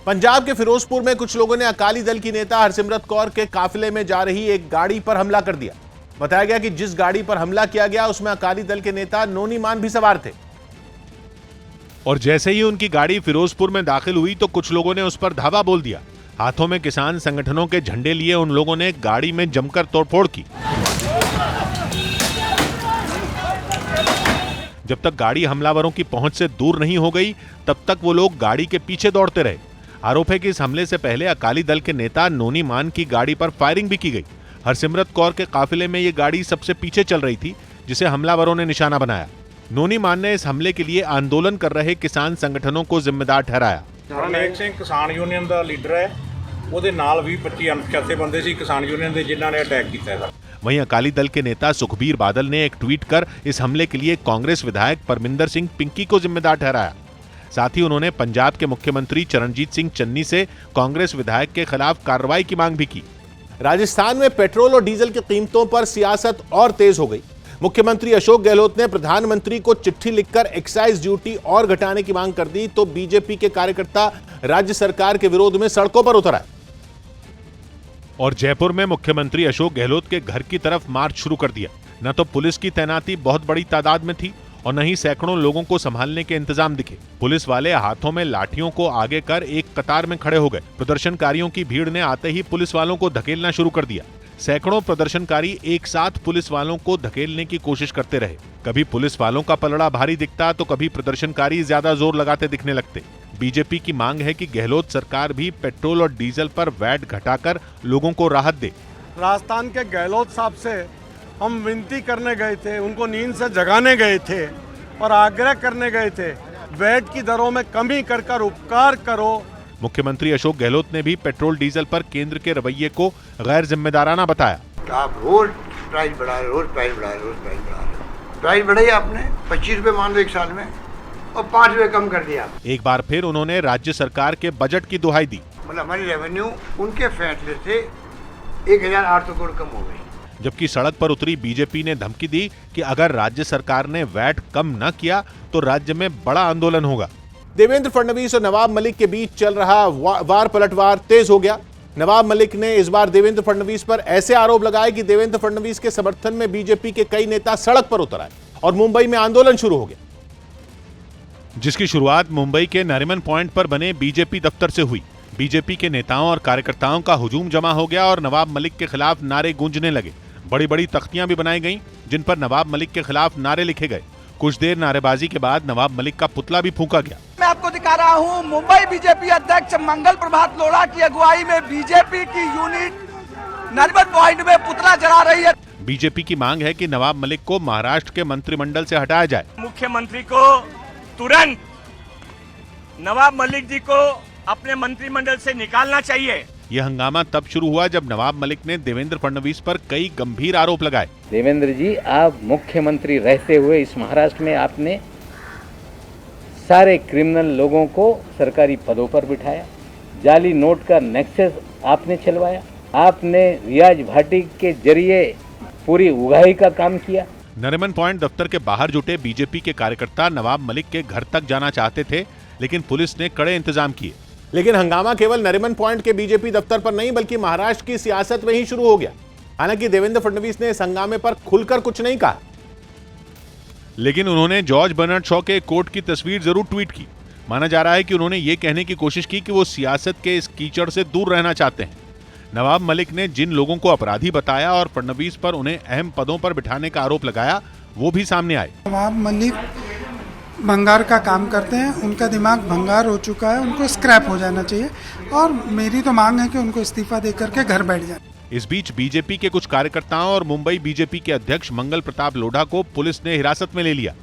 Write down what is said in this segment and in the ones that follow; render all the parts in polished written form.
पंजाब के फिरोजपुर में कुछ लोगों ने अकाली दल की नेता हरसिमरत कौर के काफिले में जा रही एक गाड़ी पर हमला कर दिया। बताया गया कि जिस गाड़ी पर हमला किया गया उसमें अकाली दल के नेता नोनी मान भी सवार थे और जैसे ही उनकी गाड़ी फिरोजपुर में दाखिल हुई तो कुछ लोगों ने उस पर धावा बोल दिया। हाथों में किसान संगठनों के झंडे लिए उन लोगों ने गाड़ी में जमकर तोड़फोड़ की। जब तक गाड़ी हमलावरों की पहुंच से दूर नहीं हो गई तब तक वो लोग गाड़ी के पीछे दौड़ते रहे। आरोप है कि इस हमले से पहले अकाली दल के नेता नोनी मान की गाड़ी पर फायरिंग भी की गई। हरसिमरत कौर के काफिले में ये गाड़ी सबसे पीछे चल रही थी जिसे हमलावरों ने निशाना बनाया। नोनी मान ने इस हमले के लिए आंदोलन कर रहे किसान संगठनों को जिम्मेदार ठहराया। हरनेक सिंह किसान यूनियन का लीडर है, ਉਹਦੇ ਨਾਲ भी 25 अनपਛਾਤੇ ਬੰਦੇ ਸੀ किसान यूनियन ਦੇ जिन्हों ने अटैक किया। वहीं अकाली दल के नेता सुखबीर बादल ने एक ट्वीट कर इस हमले के लिए कांग्रेस विधायक परमिंदर सिंह पिंकी को जिम्मेदार ठहराया। साथ ही उन्होंने पंजाब के मुख्यमंत्री चरणजीत सिंह चन्नी से कांग्रेस विधायक के खिलाफ कार्रवाई की मांग भी की। राजस्थान में पेट्रोल और डीजल की कीमतों पर सियासत और तेज हो गई। मुख्यमंत्री अशोक गहलोत ने प्रधानमंत्री को चिट्ठी लिखकर एक्साइज ड्यूटी और घटाने की मांग कर दी तो बीजेपी के कार्यकर्ता राज्य सरकार के विरोध में सड़कों पर उतर आए और जयपुर में मुख्यमंत्री अशोक गहलोत के घर की तरफ मार्च शुरू कर दिया। न तो पुलिस की तैनाती बहुत बड़ी तादाद में थी और न ही सैकड़ों लोगों को संभालने के इंतजाम दिखे। पुलिस वाले हाथों में लाठियों को आगे कर एक कतार में खड़े हो गए। प्रदर्शनकारियों की भीड़ ने आते ही पुलिस वालों को धकेलना शुरू कर दिया। सैकड़ों प्रदर्शनकारी एक साथ पुलिस वालों को धकेलने की कोशिश करते रहे। कभी पुलिस वालों का पलड़ा भारी दिखता तो कभी प्रदर्शनकारी ज्यादा जोर लगाते दिखने लगते। बीजेपी की मांग है कि गहलोत सरकार भी पेट्रोल और डीजल पर वैट घटाकर लोगों को राहत दे। राजस्थान के गहलोत साहब से हम विनती करने गए थे, उनको नींद से जगाने गए थे और आग्रह करने गए थे वैट की दरों में कमी कर उपकार करो। मुख्यमंत्री अशोक गहलोत ने भी पेट्रोल डीजल पर केंद्र के रवैये को गैर जिम्मेदाराना बताया। आप रोज प्राइस बढ़ा रहे, रोज प्राइस बढ़ा रहे। प्राइस बढ़ाई आपने 25 रुपए मान लो एक साल में और 5 रुपए कम कर दिया। एक बार फिर उन्होंने राज्य सरकार के बजट की दुहाई दी। मतलब हमारी रेवेन्यू उनके फैसले से 1800 करोड़ कम हो गई। जबकि सड़क पर उतरी बीजेपी ने धमकी दी कि अगर राज्य सरकार ने वैट कम न किया तो राज्य में बड़ा आंदोलन होगा। देवेंद्र फडणवीस और नवाब मलिक के बीच चल रहा वार पलटवार तेज हो गया। नवाब मलिक ने इस बार देवेंद्र फडणवीस पर ऐसे आरोप लगाए कि देवेंद्र फडणवीस के समर्थन में बीजेपी के कई नेता सड़क पर उतर आए और मुंबई में आंदोलन शुरू हो गया, जिसकी शुरुआत मुंबई के नरीमन पॉइंट पर बने बीजेपी दफ्तर से हुई। बीजेपी के नेताओं और कार्यकर्ताओं का हुजूम जमा हो गया और नवाब मलिक के खिलाफ नारे गूंजने लगे। बड़ी बड़ी तख्तियां भी बनाई गईं जिन पर नवाब मलिक के खिलाफ नारे लिखे गए। कुछ देर नारेबाजी के बाद नवाब मलिक का पुतला भी फूंका गया। मैं आपको दिखा रहा हूं मुंबई बीजेपी अध्यक्ष मंगल प्रभात लोढ़ा की अगुवाई में बीजेपी की यूनिट नरीमन पॉइंट में पुतला जला रही है। बीजेपी की मांग है कि नवाब मलिक को महाराष्ट्र के मंत्रिमंडल से हटाया जाए। मुख्यमंत्री को तुरंत नवाब मलिक जी को अपने मंत्रिमंडल से निकालना चाहिए। यह हंगामा तब शुरू हुआ जब नवाब मलिक ने देवेंद्र फडणवीस पर कई गंभीर आरोप लगाए। देवेंद्र जी, आप मुख्यमंत्री रहते हुए इस महाराष्ट्र में आपने सारे क्रिमिनल लोगों को सरकारी पदों पर बिठाया, जाली नोट का नेक्सस आपने चलवाया, आपने रियाज भाटी के जरिए पूरी उगाही का काम किया। नरीमन पॉइंट दफ्तर के बाहर जुटे बीजेपी के कार्यकर्ता नवाब मलिक के घर तक जाना चाहते थे लेकिन पुलिस ने कड़े इंतजाम किए। लेकिन हंगामा केवल नरीमन पॉइंट के बीजेपी दफ्तर पर नहीं बल्कि महाराष्ट्र की सियासत में ही शुरू हो गया। हालांकि देवेंद्र फडणवीस ने इस हंगामे पर खुलकर कुछ नहीं कहा, लेकिन उन्होंने जॉर्ज बर्नार्ड शॉ के कोर्ट की तस्वीर जरूर ट्वीट की। माना जा रहा है कि उन्होंने ये कहने की कोशिश की कि वो सियासत के इस कीचड़ से दूर रहना चाहते हैं। नवाब मलिक ने जिन लोगों को अपराधी बताया और फडणवीस पर उन्हें अहम पदों पर बिठाने का आरोप लगाया वो भी सामने आए। नवाब मलिक भंगार का काम करते हैं, उनका दिमाग भंगार हो चुका है, उनको स्क्रैप हो जाना चाहिए और मेरी तो मांग है कि उनको इस्तीफा दे करके घर बैठ जाए। इस बीच बीजेपी के कुछ कार्यकर्ताओं और मुंबई बीजेपी के अध्यक्ष मंगल प्रताप लोढ़ा को पुलिस ने हिरासत में ले लिया।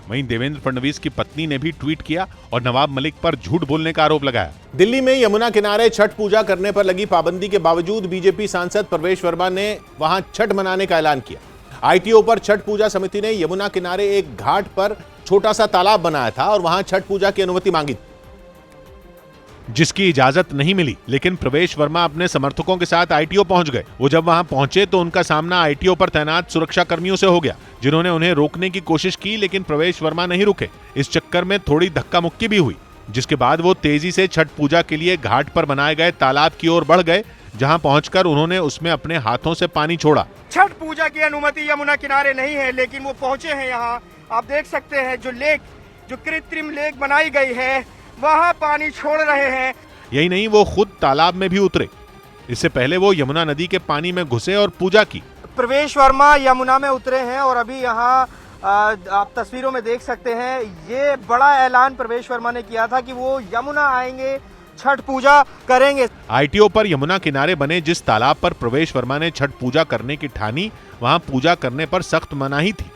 वहीं देवेंद्र फडणवीस की पत्नी ने भी ट्वीट किया और नवाब मलिक पर झूठ बोलने का आरोप लगाया। दिल्ली में यमुना किनारे छठ पूजा करने पर लगी पाबंदी के बावजूद बीजेपी सांसद प्रवेश वर्मा ने वहां छठ मनाने का ऐलान किया। आईटीओ पर छठ पूजा समिति ने यमुना किनारे एक घाट पर छोटा सा तालाब बनाया था और वहां छठ पूजा की अनुमति मांगी, जिसकी इजाजत नहीं मिली। लेकिन प्रवेश वर्मा अपने समर्थकों के साथ आईटीओ पहुंच गए। वो जब वहां पहुंचे तो उनका सामना आईटीओ पर तैनात सुरक्षा कर्मियों से हो गया, जिन्होंने उन्हें रोकने की कोशिश की लेकिन प्रवेश वर्मा नहीं रुके। इस चक्कर में थोड़ी धक्का मुक्की भी हुई। जिसके बाद वो तेजी से छठ पूजा के लिए घाट पर बनाए गए तालाब की ओर बढ़ गए, जहां पहुंचकर उन्होंने उसमें अपने हाथों से पानी छोड़ा। छठ पूजा की अनुमति यमुना किनारे नहीं है, लेकिन वो पहुंचे हैं यहाँ। आप देख सकते हैं जो कृत्रिम लेक बनाई गई है, वहाँ पानी छोड़ रहे हैं। यही नहीं, वो खुद तालाब में भी उतरे। इससे पहले वो यमुना नदी के पानी में घुसे और पूजा की। प्रवेश वर्मा यमुना में उतरे हैं और अभी यहाँ आप तस्वीरों में देख सकते हैं, ये बड़ा ऐलान प्रवेश वर्मा ने किया था कि वो यमुना आएंगे, छठ पूजा करेंगे। आईटीओ पर यमुना किनारे बने जिस तालाब पर प्रवेश वर्मा ने छठ पूजा करने की ठानी, वहां पूजा करने पर सख्त मनाही थी,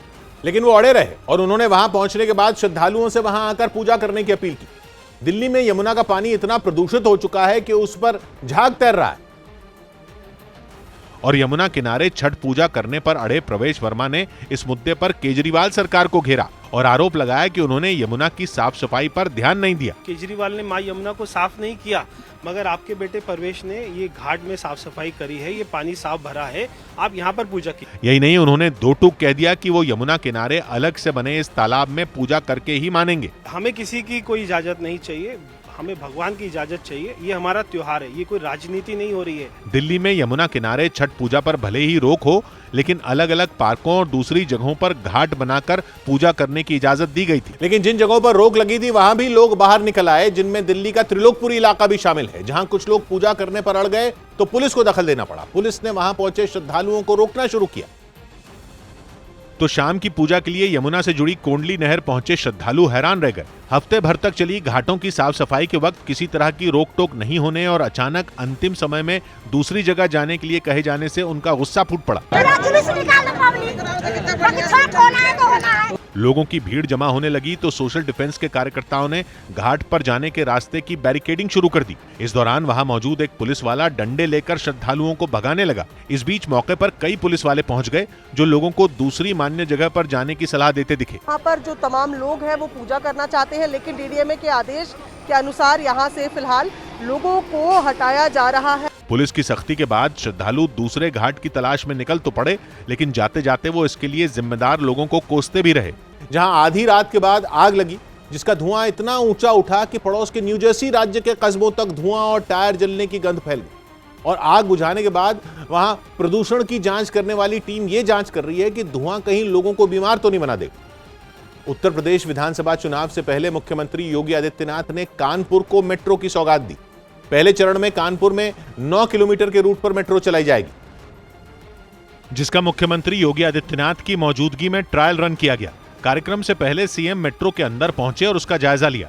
लेकिन वो अड़े रहे और उन्होंने वहां पहुंचने के बाद श्रद्धालुओं से वहां आकर पूजा करने की अपील की। दिल्ली में यमुना का पानी इतना प्रदूषित हो चुका है कि उस पर झाग तैर रहा है। और यमुना किनारे छठ पूजा करने पर अड़े प्रवेश वर्मा ने इस मुद्दे पर केजरीवाल सरकार को घेरा और आरोप लगाया कि उन्होंने यमुना की साफ सफाई पर ध्यान नहीं दिया। केजरीवाल ने मां यमुना को साफ नहीं किया, मगर आपके बेटे परवेश ने ये घाट में साफ सफाई करी है, ये पानी साफ भरा है, आप यहाँ पर पूजा की। यही नहीं, उन्होंने दो टूक कह दिया कि वो यमुना किनारे अलग से बने इस तालाब में पूजा करके ही मानेंगे। हमें किसी की कोई इजाजत नहीं चाहिए, हमें भगवान की इजाजत चाहिए। ये हमारा त्योहार है, ये कोई राजनीति नहीं हो रही है। दिल्ली में यमुना किनारे छठ पूजा पर भले ही रोक हो, लेकिन अलग अलग पार्कों और दूसरी जगहों पर घाट बनाकर पूजा करने की इजाजत दी गई थी। लेकिन जिन जगहों पर रोक लगी थी वहां भी लोग बाहर निकल आए, जिनमें दिल्ली का त्रिलोकपुरी इलाका भी शामिल है, जहां कुछ लोग पूजा करने पर अड़ गए तो पुलिस को दखल देना पड़ा। पुलिस ने वहां पहुंचे श्रद्धालुओं को रोकना शुरू किया। तो शाम की पूजा के लिए यमुना से जुड़ी कोंडली नहर पहुंचे श्रद्धालु हैरान रह गए। हफ्ते भर तक चली घाटों की साफ सफाई के वक्त किसी तरह की रोक टोक नहीं होने और अचानक अंतिम समय में दूसरी जगह जाने के लिए कहे जाने से उनका गुस्सा फूट पड़ा। लोगों की भीड़ जमा होने लगी तो सोशल डिफेंस के कार्यकर्ताओं ने घाट पर जाने के रास्ते की बैरिकेडिंग शुरू कर दी। इस दौरान वहां मौजूद एक पुलिस वाला डंडे लेकर श्रद्धालुओं को भगाने लगा। इस बीच मौके पर कई पुलिस वाले पहुंच गए जो लोगों को दूसरी मान्य जगह पर जाने की सलाह देते दिखे। यहाँ पर जो तमाम लोग हैं वो पूजा करना चाहते हैं, लेकिन डीडीएमए के आदेश के अनुसार यहाँ से फिलहाल लोगों को हटाया जा रहा है। पुलिस की सख्ती के बाद श्रद्धालु दूसरे घाट की तलाश में निकल तो पड़े, लेकिन जाते जाते वो इसके लिए जिम्मेदार लोगों को कोसते भी रहे। जहां आधी रात के बाद आग लगी, जिसका धुआं इतना ऊंचा उठा कि पड़ोस के न्यू जर्सी राज्य के कस्बों तक धुआं और टायर जलने की गंध फैल गई। और आग बुझाने के बाद वहां प्रदूषण की जांच करने वाली टीम ये जांच कर रही है कि धुआं कहीं लोगों को बीमार तो नहीं बना देगा। उत्तर प्रदेश विधानसभा चुनाव से पहले मुख्यमंत्री योगी आदित्यनाथ ने कानपुर को मेट्रो की सौगात दी। पहले चरण में कानपुर में 9 किलोमीटर के रूट पर मेट्रो चलाई जाएगी, जिसका मुख्यमंत्री योगी आदित्यनाथ की मौजूदगी में ट्रायल रन किया गया। कार्यक्रम से पहले सीएम मेट्रो के अंदर पहुंचे और उसका जायजा लिया।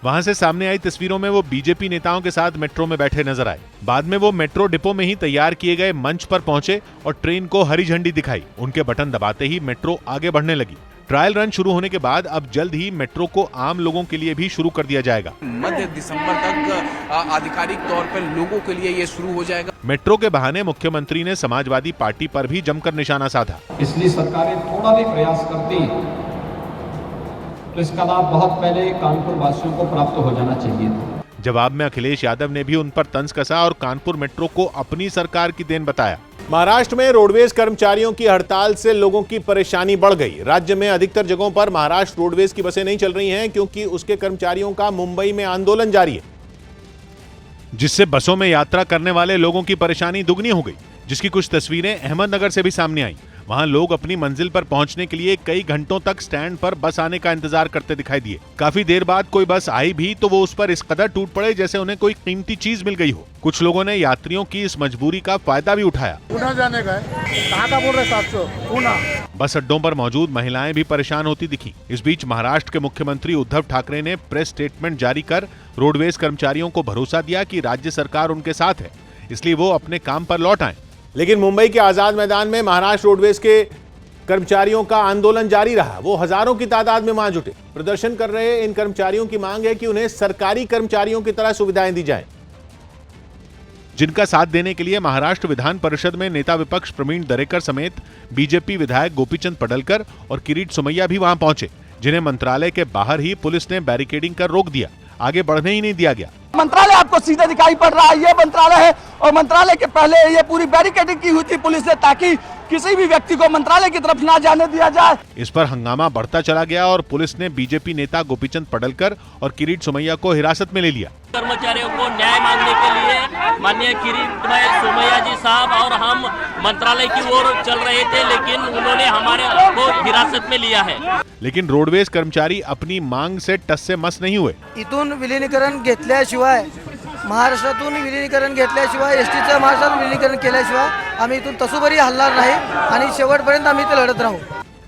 वहां से सामने आई तस्वीरों में वो बीजेपी नेताओं के साथ मेट्रो में बैठे नजर आए। बाद में वो मेट्रो डिपो में ही तैयार किए गए मंच पर पहुंचे और ट्रेन को हरी झंडी दिखाई। उनके बटन दबाते ही मेट्रो आगे बढ़ने लगी। ट्रायल रन शुरू होने के बाद अब जल्द ही मेट्रो को आम लोगों के लिए भी शुरू कर दिया जाएगा। मध्य दिसंबर तक आधिकारिक तौर पर लोगों के लिए ये शुरू हो जाएगा। मेट्रो के बहाने मुख्यमंत्री ने समाजवादी पार्टी पर भी जमकर निशाना साधा। इसलिए सरकारें थोड़ा भी प्रयास करती तो इसका लाभ बहुत पहले कानपुर वासियों को प्राप्त हो जाना चाहिए। जवाब में अखिलेश यादव ने भी उन पर तंज कसा और कानपुर मेट्रो को अपनी सरकार की देन बताया। महाराष्ट्र में रोडवेज कर्मचारियों की हड़ताल से लोगों की परेशानी बढ़ गई। राज्य में अधिकतर जगहों पर महाराष्ट्र रोडवेज की बसें नहीं चल रही हैं क्योंकि उसके कर्मचारियों का मुंबई में आंदोलन जारी है, जिससे बसों में यात्रा करने वाले लोगों की परेशानी दुगनी हो गई, जिसकी कुछ तस्वीरें अहमदनगर से भी सामने आई। वहां लोग अपनी मंजिल पर पहुंचने के लिए कई घंटों तक स्टैंड पर बस आने का इंतजार करते दिखाई दिए। काफी देर बाद कोई बस आई भी तो वो उस पर इस कदर टूट पड़े जैसे उन्हें कोई कीमती चीज मिल गई हो। कुछ लोगों ने यात्रियों की इस मजबूरी का फायदा भी उठाया। पुणे जाने का है, कहाँ का बोल रहे 700 पुणे। बस अड्डों पर मौजूद महिलाएं भी परेशान होती दिखी। इस बीच महाराष्ट्र के मुख्यमंत्री उद्धव ठाकरे ने प्रेस स्टेटमेंट जारी कर रोडवेज कर्मचारियों को भरोसा दिया कि राज्य सरकार उनके साथ है, इसलिए वो अपने काम पर लौट आए। लेकिन मुंबई के आजाद मैदान में महाराष्ट्र रोडवेज के कर्मचारियों का आंदोलन जारी रहा। वो हजारों की तादाद में वहां जुटे। प्रदर्शन कर रहे इन कर्मचारियों की मांग है कि उन्हें सरकारी कर्मचारियों की तरह सुविधाएं दी जाएं, जिनका साथ देने के लिए महाराष्ट्र विधान परिषद में नेता विपक्ष प्रवीण दरेकर समेत बीजेपी विधायक गोपीचंद पडलकर और किरीट सोमैया भी वहां पहुंचे, जिन्हें मंत्रालय के बाहर ही पुलिस ने बैरिकेडिंग कर रोक दिया। आगे बढ़ने ही नहीं दिया गया। मंत्रालय आपको सीधे दिखाई पड़ रहा है, ये मंत्रालय है और मंत्रालय के पहले ये पूरी बैरिकेडिंग की हुई थी पुलिस ने, ताकि किसी भी व्यक्ति को मंत्रालय की तरफ ना जाने दिया जाए। इस पर हंगामा बढ़ता चला गया और पुलिस ने बीजेपी नेता गोपीचंद पडलकर और किरीट सोमैया को हिरासत में ले लिया। कर्मचारियों को न्याय मांगने के लिए माननीय किरीट सोमैया जी साहब और हम मंत्रालय की ओर चल रहे थे, लेकिन उन्होंने हमारे को हिरासत में लिया है। लेकिन रोडवेज कर्मचारी अपनी मांग से टस से मस नहीं हुए। इथून विलीनीकरण घेतल्याशिवाय, महाराष्ट्रातून विलीनीकरण घेतल्याशिवाय, एसटीचं महाराष्ट्रातून विलीनीकरण केल्याशिवाय आम्ही इथून तसुबरी हलणार नाही आणि शेवटपर्यंत आम्ही इथे लढत राहू।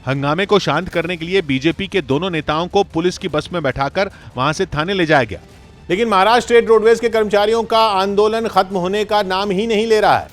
हंगामे को शांत करने के लिए बीजेपी के दोनों नेताओं को पुलिस की बस में बैठाकर वहां से थाने ले जाया गया। लेकिन महाराष्ट्र स्टेट रोडवेज के कर्मचारियों का आंदोलन खत्म होने का नाम ही नहीं ले रहा है।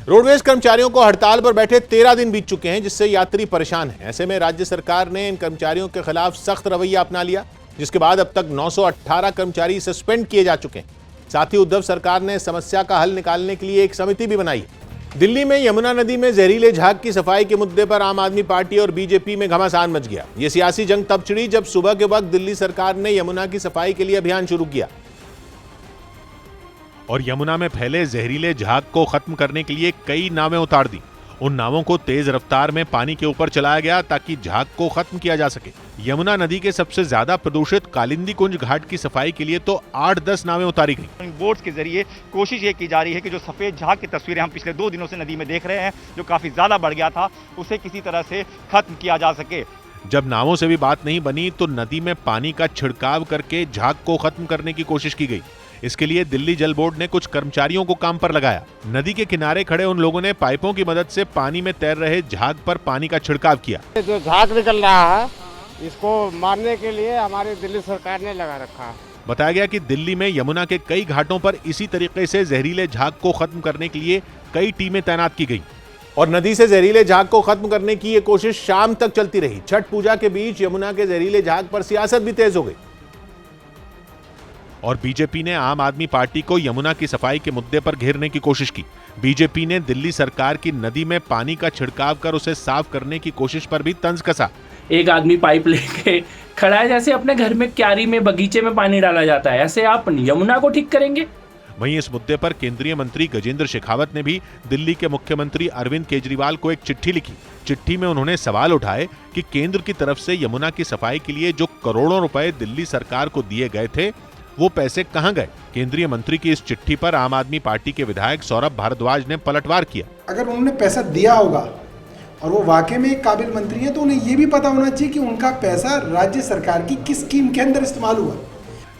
रोडवेज कर्मचारियों को हड़ताल पर बैठे 13 दिन बीत चुके हैं, जिससे यात्री परेशान हैं। ऐसे में राज्य सरकार ने इन कर्मचारियों के खिलाफ सख्त रवैया अपना लिया, जिसके बाद अब तक 918 कर्मचारी सस्पेंड किए जा चुके हैं। साथ ही उद्धव सरकार ने समस्या का हल निकालने के लिए एक समिति भी बनाई है। दिल्ली में यमुना नदी में जहरीले झाग की सफाई के मुद्दे पर आम आदमी पार्टी और बीजेपी में घमासान मच गया। ये सियासी जंग तब छिड़ी जब सुबह के वक्त दिल्ली सरकार ने यमुना की सफाई के लिए अभियान शुरू किया और यमुना में फैले जहरीले झाग को खत्म करने के लिए कई नावें उतार दी। उन नावों को तेज रफ्तार में पानी के ऊपर चलाया गया ताकि झाग को खत्म किया जा सके। यमुना नदी के सबसे ज्यादा प्रदूषित कालिंदी कुंज घाट की सफाई के लिए तो 8-10 नावें उतारी गई। बोट्स के जरिए कोशिश ये की जा रही है कि जो सफेद झाग की तस्वीरें हम पिछले 2 दिनों से नदी में देख रहे हैं, जो काफी ज्यादा बढ़ गया था, उसे किसी तरह से खत्म किया जा सके। जब नावों से भी बात नहीं बनी तो नदी में पानी का छिड़काव करके झाग को खत्म करने की कोशिश की गई। इसके लिए दिल्ली जल बोर्ड ने कुछ कर्मचारियों को काम पर लगाया। नदी के किनारे खड़े उन लोगों ने पाइपों की मदद से पानी में तैर रहे झाग पर पानी का छिड़काव किया। जो झाग निकल रहा है, इसको मारने के लिए हमारी दिल्ली सरकार ने लगा रखा है। बताया गया कि दिल्ली में यमुना के कई घाटों पर इसी तरीके से जहरीले झाग को खत्म करने के लिए कई टीमें तैनात की गई और नदी से जहरीले झाग को खत्म करने की ये कोशिश शाम तक चलती रही। छठ पूजा के बीच यमुना के जहरीले झाग पर सियासत भी तेज हो गई और बीजेपी ने आम आदमी पार्टी को यमुना की सफाई के मुद्दे पर घेरने की कोशिश की। बीजेपी ने दिल्ली सरकार की नदी में पानी का छिड़काव कर उसे साफ करने की कोशिश पर भी तंज कसा। एक आदमी पाइप लेके खड़ा है, जैसे अपने घर में क्यारी में बगीचे में पानी डाला जाता है, ऐसे आप यमुना को ठीक करेंगे? वहीं इस मुद्दे पर केंद्रीय मंत्री गजेंद्र शेखावत ने भी दिल्ली के मुख्यमंत्री अरविंद केजरीवाल को एक चिट्ठी लिखी। चिट्ठी में उन्होंने सवाल उठाए कि केंद्र की तरफ से यमुना की सफाई के लिए जो करोड़ों रुपए दिल्ली सरकार को दिए गए थे, वो पैसे कहां गए। केंद्रीय मंत्री की इस चिट्ठी पर आम आदमी पार्टी के विधायक सौरभ भारद्वाज ने पलटवार किया। अगर उन्होंने पैसा दिया होगा और वो वाकई में एक काबिल मंत्री है, तो उन्हें ये भी पता होना चाहिए कि उनका पैसा राज्य सरकार की किस स्कीम के अंदर इस्तेमाल हुआ।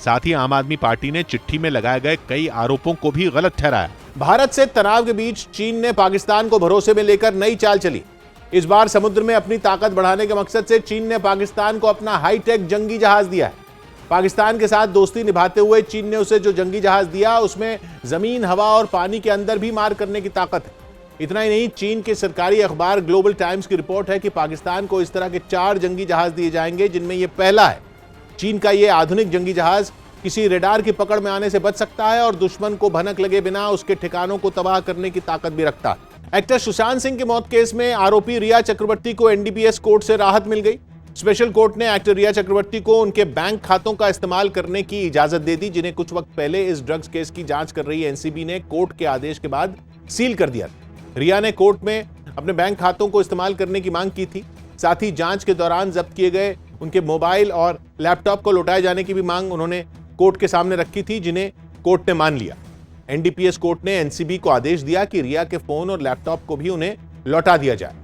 साथ ही आम आदमी पार्टी ने चिट्ठी में लगाए गए कई आरोपों को भी गलत ठहराया। भारत से तनाव के बीच चीन ने पाकिस्तान को भरोसे में लेकर नई चाल चली। इस बार समुद्र में अपनी ताकत बढ़ाने के मकसद से चीन ने पाकिस्तान को अपना हाईटेक जंगी जहाज दिया है। पाकिस्तान के साथ दोस्ती निभाते हुए चीन ने उसे जो जंगी जहाज दिया, उसमें जमीन, हवा और पानी के अंदर भी मार करने की ताकत है। इतना ही नहीं, चीन के सरकारी अखबार ग्लोबल टाइम्स की रिपोर्ट है कि पाकिस्तान को इस तरह के 4 जंगी जहाज दिए जाएंगे, जिनमें यह पहला है। चीन का यह आधुनिक जंगी जहाज किसी रेडार की पकड़ में आने से बच सकता है और दुश्मन को भनक लगे बिना उसके ठिकानों को तबाह करने की ताकत भी रखता है। एक्टर सुशांत सिंह की मौत केस में आरोपी रिया चक्रवर्ती को एनडीपीएस कोर्ट से राहत मिल गई। स्पेशल कोर्ट ने एक्टर रिया चक्रवर्ती को उनके बैंक खातों का इस्तेमाल करने की इजाजत दे दी, जिन्हें कुछ वक्त पहले इस ड्रग्स केस की जांच कर रही एनसीबी ने कोर्ट के आदेश के बाद सील कर दिया। रिया ने कोर्ट में अपने बैंक खातों को इस्तेमाल करने की मांग की थी। साथ ही जांच के दौरान जब्त किए गए उनके मोबाइल और लैपटॉप को लौटाए जाने की भी मांग उन्होंने कोर्ट के सामने रखी थी, जिन्हें कोर्ट ने मान लिया। एनडीपीएस कोर्ट ने एनसीबी को आदेश दिया कि रिया के फोन और लैपटॉप को भी उन्हें लौटा दिया जाए।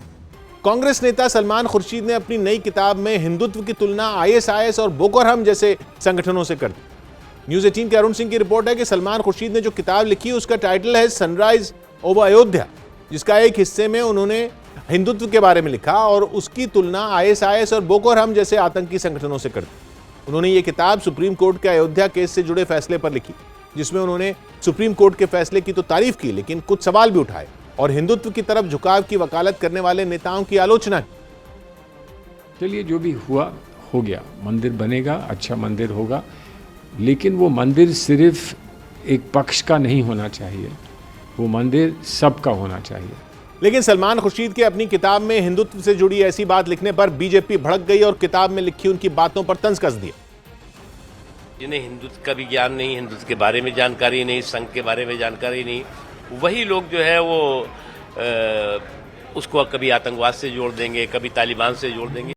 कांग्रेस नेता सलमान खुर्शीद ने अपनी नई किताब में हिंदुत्व की तुलना आईएसआईएस और बोको हराम जैसे संगठनों से कर दी। न्यूज़ 18 के अरुण सिंह की रिपोर्ट है कि सलमान खुर्शीद ने जो किताब लिखी, उसका टाइटल है सनराइज ओवर अयोध्या, जिसका एक हिस्से में उन्होंने हिंदुत्व के बारे में लिखा और उसकी तुलना आईएसआईएस और बोको हराम जैसे आतंकी संगठनों से कर दी। उन्होंने ये किताब सुप्रीम कोर्ट के अयोध्या केस से जुड़े फैसले पर लिखी, जिसमें उन्होंने सुप्रीम कोर्ट के फैसले की तो तारीफ की, लेकिन कुछ सवाल भी उठाए और हिंदुत्व की तरफ झुकाव की वकालत करने वाले नेताओं की आलोचना की। चलिए, जो भी हुआ हो गया, मंदिर बनेगा, अच्छा मंदिर होगा, लेकिन वो मंदिर सिर्फ एक पक्ष का नहीं होना चाहिए, वो मंदिर सबका होना चाहिए। लेकिन सलमान खुर्शीद के अपनी किताब में हिंदुत्व से जुड़ी ऐसी बात लिखने पर बीजेपी भड़क गई और किताब में लिखी उनकी बातों पर तंज कस दिया। जिन्हें हिंदुत्व का भी ज्ञान नहीं, हिंदुत्व के बारे में जानकारी नहीं, संघ के बारे में जानकारी नहीं, वही लोग जो है वो उसको कभी आतंकवाद से जोड़ देंगे, कभी तालिबान से जोड़ देंगे।